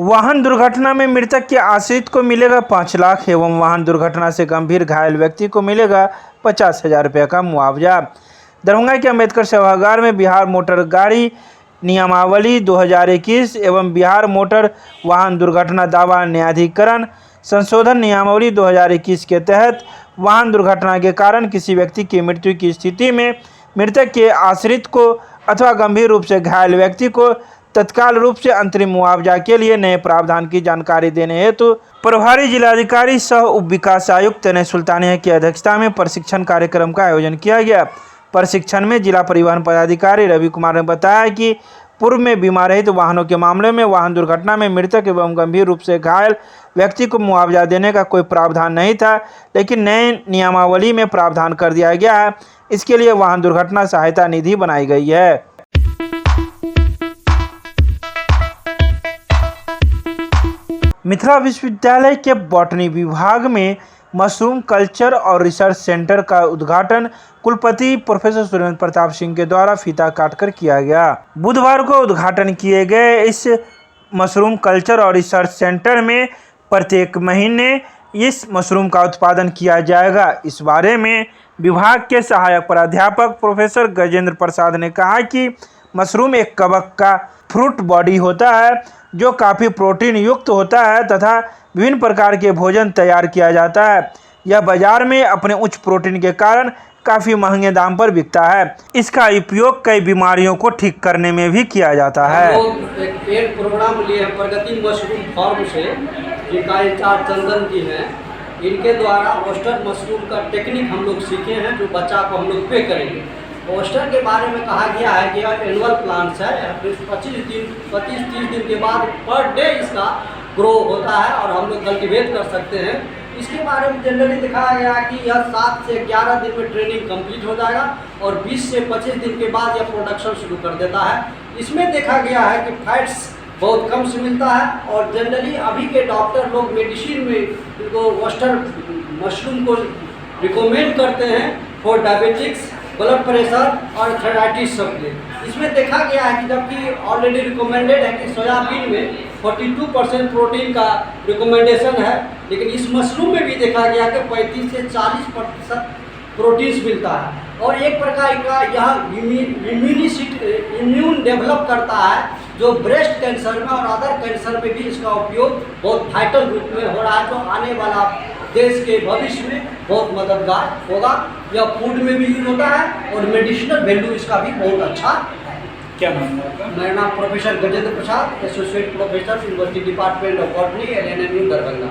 वाहन दुर्घटना में मृतक के आश्रित को मिलेगा 5 लाख एवं वाहन दुर्घटना से गंभीर घायल व्यक्ति को मिलेगा 50,000 रुपये का मुआवजा। दरभंगा के अम्बेडकर सभागार में बिहार मोटर गाड़ी नियमावली 2021 एवं बिहार मोटर वाहन दुर्घटना दावा न्यायाधिकरण संशोधन नियमावली 2021 के तहत वाहन दुर्घटना के कारण किसी व्यक्ति की मृत्यु की स्थिति में मृतक के आश्रित को अथवा गंभीर रूप से घायल व्यक्ति को तत्काल रूप से अंतरिम मुआवजा के लिए नए प्रावधान की जानकारी देने हेतु प्रभारी जिलाधिकारी सह उप विकास आयुक्त तनय सुल्तानिया की अध्यक्षता में प्रशिक्षण कार्यक्रम का आयोजन किया गया। प्रशिक्षण में जिला परिवहन पदाधिकारी रवि कुमार ने बताया कि पूर्व में बीमा रहित वाहनों के मामले में वाहन दुर्घटना में मृतक एवं गंभीर रूप से घायल व्यक्ति को मुआवजा देने का कोई प्रावधान नहीं था, लेकिन नए नियमावली में प्रावधान कर दिया गया है। इसके लिए वाहन दुर्घटना सहायता निधि बनाई गई है। मिथिला विश्वविद्यालय के बॉटनी विभाग में मशरूम कल्चर और रिसर्च सेंटर का उद्घाटन कुलपति प्रोफेसर सुरेंद्र प्रताप सिंह के द्वारा फीता काटकर किया गया। बुधवार को उद्घाटन किए गए इस मशरूम कल्चर और रिसर्च सेंटर में प्रत्येक महीने इस मशरूम का उत्पादन किया जाएगा। इस बारे में विभाग के सहायक प्राध्यापक प्रोफेसर गजेंद्र प्रसाद ने कहा कि मशरूम एक कवक का फ्रूट बॉडी होता है जो काफ़ी प्रोटीन युक्त होता है तथा विभिन्न प्रकार के भोजन तैयार किया जाता है। यह बाजार में अपने उच्च प्रोटीन के कारण काफ़ी महंगे दाम पर बिकता है। इसका उपयोग कई बीमारियों को ठीक करने में भी किया जाता है। हम लोग एक प्रोग्राम लिए हैं प्रगति मशरूम फार्म से, जिनका इंचार्ज चंदन जी हैं। इनके द्वारा ओस्टर मशरूम का टेक्निक हम लोग सीखे हैं, जो बच्चा को हम लोग पे करेंगे। ओस्टर के बारे में कहा गया है कि यह एनुअल प्लांट्स है, 25-30 दिन के बाद पर डे इसका ग्रो होता है और हम लोग कल्टीवेट कर सकते हैं। इसके बारे में जनरली दिखाया गया है कि यह 7 से 11 दिन में ट्रेनिंग कंप्लीट हो जाएगा और 20 से 25 दिन के बाद यह प्रोडक्शन शुरू कर देता है। इसमें देखा गया है कि फैट्स बहुत कम से मिलता है और जनरली अभी के डॉक्टर लोग मेडिसिन में इनको ओस्टर मशरूम को रिकमेंड करते हैं फॉर डायबिटिक्स, ब्लड प्रेशर और थायराइटिस सब के। इसमें देखा गया है कि जबकि ऑलरेडी रिकमेंडेड है कि सोयाबीन में 42% प्रोटीन का रिकमेंडेशन है, लेकिन इस मशरूम में भी देखा गया कि 35 से 40% प्रोटीन्स मिलता है और एक प्रकार का यह इम्यून डेवलप करता है, जो ब्रेस्ट कैंसर में और अदर कैंसर में भी इसका उपयोग बहुत वाइटल रूप में हो रहा है, जो आने वाला देश के भविष्य में बहुत मददगार होगा। यह फूड में भी यूज होता है और मेडिसिनल वैल्यू इसका भी बहुत अच्छा है। क्या नाम है आपका? मेरा नाम professor Gajendra Prasad, associate professor university department of botany, LNMU Darbhanga.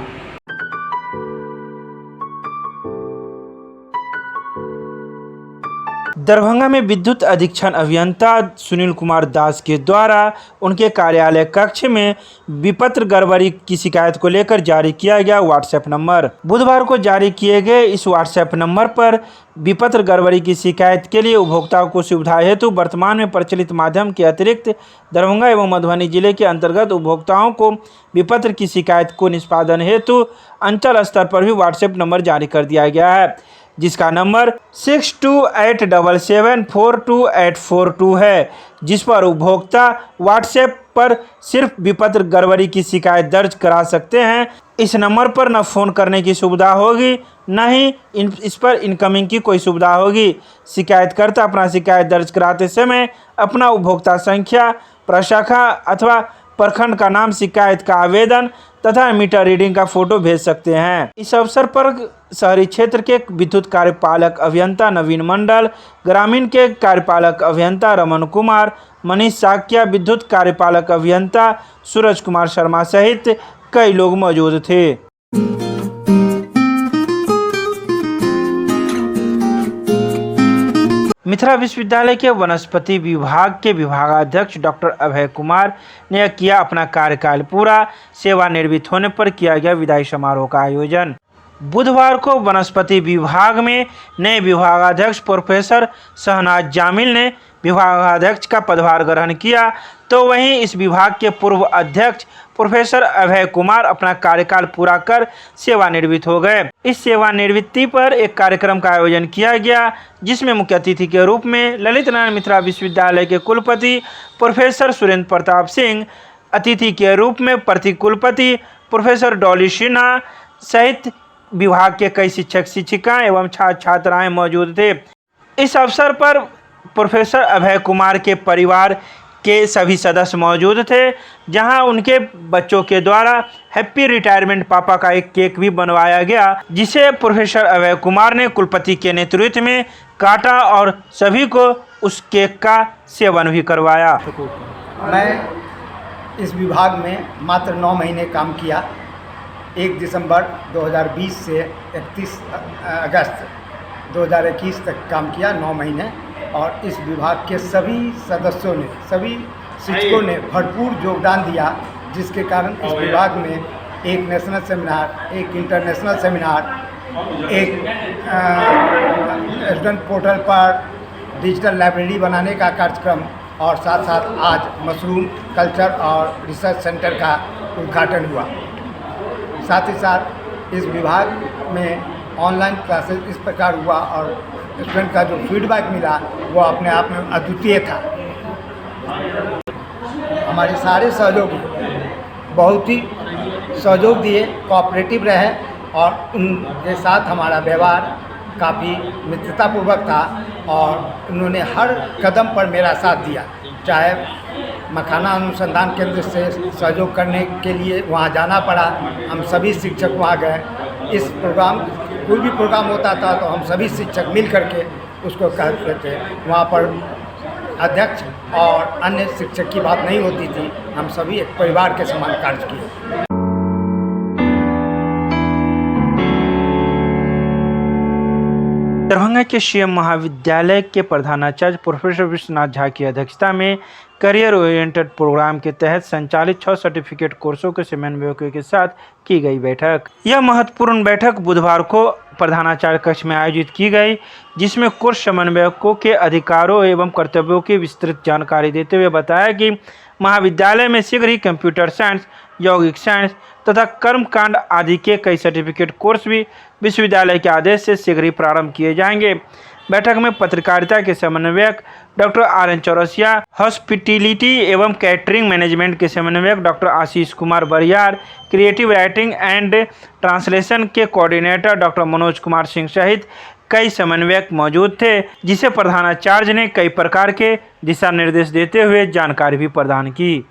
Darbhanga में विद्युत अधीक्षण अभियंता सुनील कुमार दास के द्वारा उनके कार्यालय कक्ष में विपत्र गड़बड़ी की शिकायत को लेकर जारी किया गया व्हाट्सएप नंबर। बुधवार को जारी किए गए इस व्हाट्सएप नंबर पर विपत्र गड़बड़ी की शिकायत के लिए उपभोक्ताओं को सुविधा हेतु वर्तमान में प्रचलित माध्यम के अतिरिक्त दरभंगा एवं मधुबनी जिले के अंतर्गत उपभोक्ताओं को विपत्र की शिकायत को निष्पादन हेतु अंचल स्तर पर भी व्हाट्सएप नंबर जारी कर दिया गया है, जिसका नंबर 6287742842 है, जिस पर उपभोक्ता व्हाट्सएप पर सिर्फ विपत्र गड़बड़ी की शिकायत दर्ज करा सकते हैं। इस नंबर पर न फ़ोन करने की सुविधा होगी, न ही इस पर इनकमिंग की कोई सुविधा होगी। शिकायतकर्ता अपना शिकायत दर्ज कराते समय अपना उपभोक्ता संख्या, प्रशाखा अथवा प्रखंड का नाम, शिकायत का आवेदन तथा मीटर रीडिंग का फोटो भेज सकते हैं। इस अवसर पर शहरी क्षेत्र के विद्युत कार्यपालक अभियंता नवीन मंडल, ग्रामीण के कार्यपालक अभियंता रमन कुमार, मनीष साकिया, विद्युत कार्यपालक अभियंता सूरज कुमार शर्मा सहित कई लोग मौजूद थे। मिथिला विश्वविद्यालय के वनस्पति विभाग के विभागाध्यक्ष डॉक्टर अभय कुमार ने किया अपना कार्यकाल पूरा। सेवानिवृत्त होने पर किया गया विदाई समारोह का आयोजन। बुधवार को वनस्पति विभाग में नए विभागाध्यक्ष प्रोफेसर शहनाज जामिल ने विभागाध्यक्ष का पदभार ग्रहण किया, तो वहीं इस विभाग के पूर्व अध्यक्ष प्रोफेसर अभय कुमार अपना कार्यकाल पूरा कर सेवानिवृत्त हो गए। इस सेवानिवृत्ति पर एक कार्यक्रम का आयोजन किया गया, जिसमें मुख्य अतिथि के रूप में ललित नारायण मिथिला विश्वविद्यालय के कुलपति प्रोफेसर सुरेंद्र प्रताप सिंह, अतिथि के रूप में प्रतिकुलपति प्रोफेसर डॉली सिन्हा सहित विभाग के कई शिक्षक शिक्षिकाएं एवं छात्र छात्राएं मौजूद थे। इस अवसर पर प्रोफेसर अभय कुमार के परिवार के सभी सदस्य मौजूद थे, जहां उनके बच्चों के द्वारा हैप्पी रिटायरमेंट पापा का एक केक भी बनवाया गया, जिसे प्रोफेसर अभय कुमार ने कुलपति के नेतृत्व में काटा और सभी को उस केक का सेवन भी करवाया। मैं इस विभाग में मात्र 9 महीने काम किया। 1 दिसंबर 2020 से 31 अगस्त 2021 तक काम किया, 9 महीने। और इस विभाग के सभी सदस्यों ने, सभी शिक्षकों ने भरपूर योगदान दिया, जिसके कारण इस विभाग में एक नेशनल सेमिनार, एक इंटरनेशनल सेमिनार, एक स्टूडेंट पोर्टल पर डिजिटल लाइब्रेरी बनाने का कार्यक्रम और साथ साथ आज मशरूम कल्चर और रिसर्च सेंटर का उद्घाटन हुआ। साथ ही साथ इस विभाग में ऑनलाइन क्लासेस इस प्रकार हुआ और स्टूडेंट का जो फीडबैक मिला वो अपने आप में अद्वितीय था। हमारे सारे सहयोगी बहुत ही सहयोग दिए, कोऑपरेटिव रहे और उनके साथ हमारा व्यवहार काफ़ी मित्रतापूर्वक था और उन्होंने हर कदम पर मेरा साथ दिया। चाहे मखाना अनुसंधान केंद्र से सहयोग करने के लिए वहाँ जाना पड़ा, हम सभी शिक्षक वहाँ गए। इस प्रोग्राम, कोई भी प्रोग्राम होता था तो हम सभी शिक्षक मिल करके उसको करते थे। वहाँ पर अध्यक्ष और अन्य शिक्षक की बात नहीं होती थी, हम सभी एक परिवार के समान कार्य किए। दरभंगा के सीएम महाविद्यालय के प्रधानाचार्य प्रोफेसर विश्वनाथ झा की अध्यक्षता में करियर ओरिएंटेड प्रोग्राम के तहत संचालित 6 सर्टिफिकेट कोर्सों के समन्वयकों के साथ की गई बैठक। यह महत्वपूर्ण बैठक बुधवार को प्रधानाचार्य कक्ष में आयोजित की गई, जिसमें कोर्स समन्वयकों के अधिकारों एवं कर्तव्यों की विस्तृत जानकारी देते हुए बताया कि महाविद्यालय में शीघ्र ही कंप्यूटर साइंस, यौगिक साइंस तथा कर्मकांड आदि के कई सर्टिफिकेट कोर्स भी विश्वविद्यालय के आदेश से शीघ्र ही प्रारंभ किए जाएंगे। बैठक में पत्रकारिता के समन्वयक डॉक्टर RN चौरसिया, हॉस्पिटैलिटी एवं कैटरिंग मैनेजमेंट के समन्वयक डॉक्टर आशीष कुमार बरियार, क्रिएटिव राइटिंग एंड ट्रांसलेशन के कोऑर्डिनेटर डॉक्टर मनोज कुमार सिंह सहित कई समन्वयक मौजूद थे, जिसे प्रधानाचार्य ने कई प्रकार के दिशा निर्देश देते हुए जानकारी भी प्रदान की।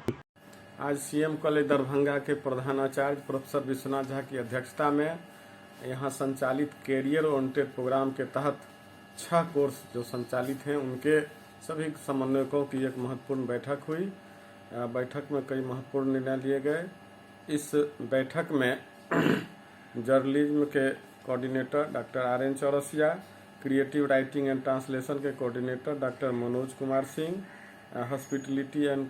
आज सीएम कॉलेज दरभंगा के प्रधानाचार्य प्रोफेसर विश्वनाथ झा की अध्यक्षता में यहाँ संचालित कैरियर ओरिएंटेड प्रोग्राम के तहत 6 कोर्स जो संचालित हैं उनके सभी समन्वयकों की एक महत्वपूर्ण बैठक हुई। बैठक में कई महत्वपूर्ण निर्णय लिए गए। इस बैठक में जर्नलिज्म के coordinator doctor RN Chaurasia, creative writing and translation के coordinator doctor Manoj Kumar Singh, hospitality and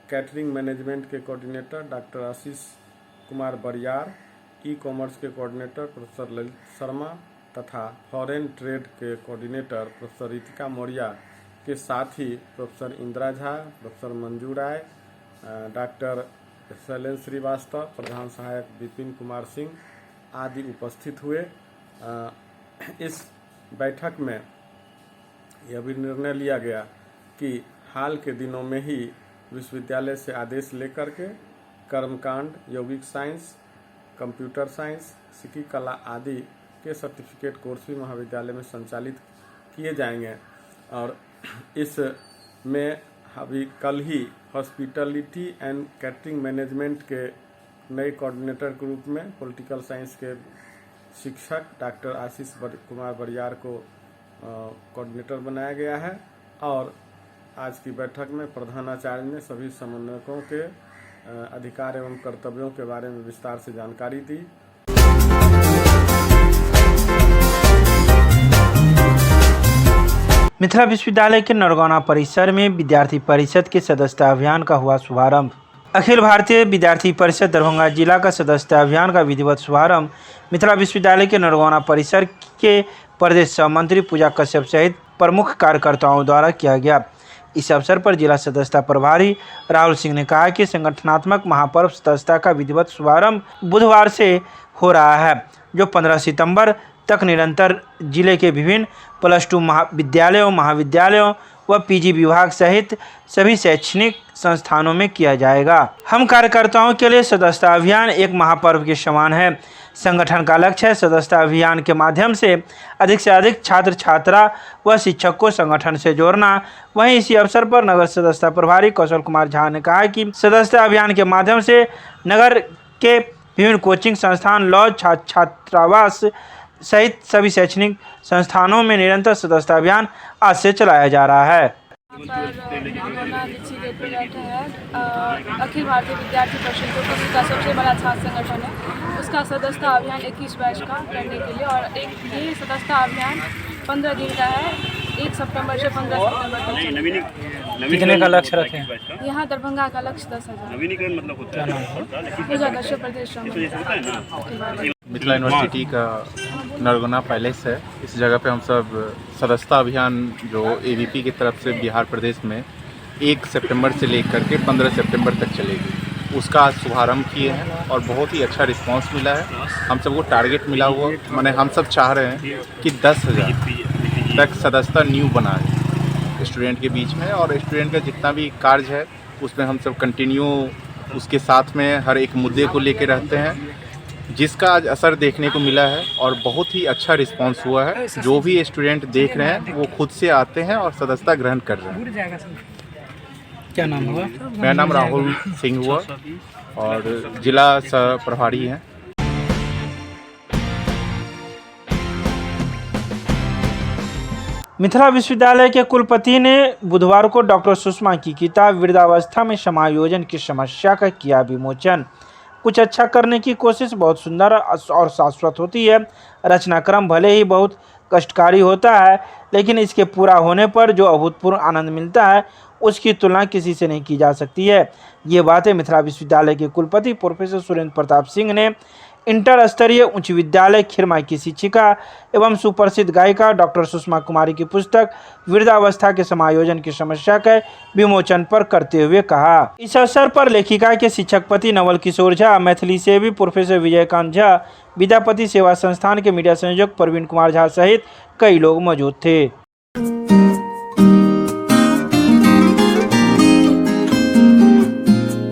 catering management के coordinator doctor Ashish Kumar Bariyar, e-commerce के कोऑर्डिनेटर प्रोफेसर ललित शर्मा तथा फॉरेन ट्रेड के कोऑर्डिनेटर प्रोफेसर रितिका मौर्य के साथ ही professor Indira Jha, professor Manju Rai, doctor Shailendra Srivastava, प्रधान सहायक विपिन कुमार सिंह आदि उपस्थित हुए। इस बैठक में यह भी निर्णय लिया गया कि हाल के दिनों में ही विश्वविद्यालय से आदेश लेकर के कर्मकांड, यौगिक साइंस, कंप्यूटर साइंस, सिक्की कला आदि के सर्टिफिकेट कोर्स भी महाविद्यालय में संचालित किए जाएंगे। और इसमें अभी कल ही हॉस्पिटैलिटी एंड कैटरिंग मैनेजमेंट के नए कोऑर्डिनेटर के रूप में पॉलिटिकल साइंस के शिक्षक डॉक्टर आशीष कुमार बरियार को कोऑर्डिनेटर बनाया गया है। और आज की बैठक में प्रधानाचार्य ने सभी समन्वयकों के अधिकार एवं कर्तव्यों के बारे में विस्तार से जानकारी दी। मिथिला विश्वविद्यालय के नरगौना परिसर में विद्यार्थी परिषद के सदस्यता अभियान का हुआ शुभारंभ। अखिल भारतीय विद्यार्थी परिषद दरभंगा जिला का सदस्यता अभियान का विधिवत शुभारंभ मिथिला विश्वविद्यालय के नरगौना परिसर के प्रदेश सह मंत्री पूजा कश्यप सहित प्रमुख कार्यकर्ताओं द्वारा किया गया। इस अवसर पर जिला सदस्यता प्रभारी राहुल सिंह ने कहा कि संगठनात्मक महापर्व सदस्यता का विधिवत शुभारंभ बुधवार से हो रहा है, जो 15 सितंबर तक निरंतर जिले के विभिन्न +2 विद्यालयों, महाविद्यालयों व पीजी विभाग सहित सभी शैक्षणिक संस्थानों में किया जाएगा। हम कार्यकर्ताओं के लिए सदस्यता अभियान एक महापर्व के समान है। संगठन का लक्ष्य है सदस्यता अभियान के माध्यम से अधिक छात्र छात्रा व शिक्षक को संगठन से जोड़ना। वहीं इसी अवसर पर नगर सदस्यता प्रभारी कौशल कुमार झा ने कहा कि सदस्यता अभियान के माध्यम से नगर के विभिन्न कोचिंग संस्थान, लॉज, छात्रावास सहित सभी शैक्षणिक संस्थानों में निरंतर सदस्यता अभियान आज से चलाया जा रहा है। अखिल भारतीय विद्यार्थी परिषद जो कि का सबसे बड़ा छात्र संगठन है, उसका सदस्यता अभियान 21 बैच का करने के लिए, और ये सदस्यता अभियान 15 दिन का है, 1 सितंबर से 15 सितंबर तक चलेगा। कितने का लक्ष्य रखें? यहाँ दरभंगा का लक्ष्य 10,000। नवीनीकरण मतलब होता है पूजा कश्यप प्रदेश मिथिला यूनिवर्सिटी का नरगोना पैलेस है। इस जगह पे हम सब सदस्यता अभियान जो एबीपी की तरफ से बिहार प्रदेश में 1 सितंबर से लेकर के 15 सितंबर तक चलेगी, उसका आज शुभारम्भ किए हैं और बहुत ही अच्छा रिस्पांस मिला है। हम सबको टारगेट मिला हुआ, माने हम सब चाह रहे हैं कि 10,000 तक सदस्यता न्यू बना है स्टूडेंट के बीच में, और स्टूडेंट का जितना भी कार्य है उसमें हम सब कंटिन्यू उसके साथ में हर एक मुद्दे को लेके रहते हैं, जिसका आज असर देखने को मिला है और बहुत ही अच्छा रिस्पांस हुआ है। जो भी स्टूडेंट देख रहे हैं वो खुद से आते हैं और सदस्यता ग्रहण कर रहे हैं। क्या नाम हुआ? मेरा नाम राहुल सिंह हुआ और जिला सह प्रभारी हैं। मिथिला विश्वविद्यालय के कुलपति ने बुधवार को डॉक्टर सुषमा की किताब वृद्धावस्था में समायोजन की समस्या का किया विमोचन। कुछ अच्छा करने की कोशिश बहुत सुंदर और शाश्वत होती है। रचनाक्रम भले ही बहुत कष्टकारी होता है, लेकिन इसके पूरा होने पर जो अभूतपूर्व आनंद मिलता है उसकी तुलना किसी से नहीं की जा सकती है। ये बातें मिथिला विश्वविद्यालय के कुलपति प्रोफेसर सुरेंद्र प्रताप सिंह ने इंटर स्तरीय उच्च विद्यालय खिरमा की शिक्षिका एवं सुप्रसिद्ध गायिका डॉक्टर सुषमा कुमारी की पुस्तक वृद्धावस्था के समायोजन की समस्या के विमोचन पर करते हुए कहा। इस अवसर पर लेखिका के शिक्षक पति नवल किशोर झा, मैथिली सेवी प्रोफेसर विजयकांत झा, विद्यापति सेवा संस्थान के मीडिया संयोजक प्रवीण कुमार झा सहित कई लोग मौजूद थे।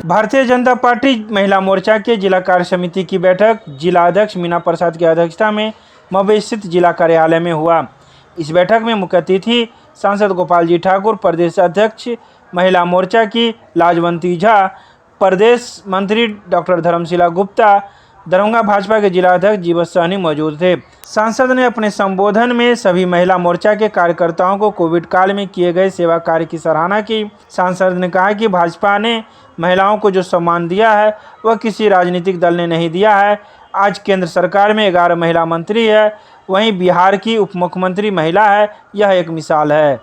भारतीय जनता पार्टी महिला मोर्चा के जिला कार्य समिति की बैठक जिला अध्यक्ष मीना प्रसाद की अध्यक्षता में मऊ स्थित जिला कार्यालय में हुआ। इस बैठक में मुख्य अतिथि सांसद गोपाल जी ठाकुर, प्रदेश अध्यक्ष महिला मोर्चा की लाजवंती झा, प्रदेश मंत्री डॉक्टर धर्मशिला गुप्ता, दरभंगा भाजपा के जिला अध्यक्ष जीवत सहनी मौजूद थे। सांसद ने अपने संबोधन में सभी महिला मोर्चा के कार्यकर्ताओं को कोविड काल में किए गए सेवा कार्य की सराहना की। सांसद ने कहा कि भाजपा ने महिलाओं को जो सम्मान दिया है वह किसी राजनीतिक दल ने नहीं दिया है। आज केंद्र सरकार में 11 महिला मंत्री है, वहीं बिहार की उप मुख्यमंत्री महिला है। यह एक मिसाल है।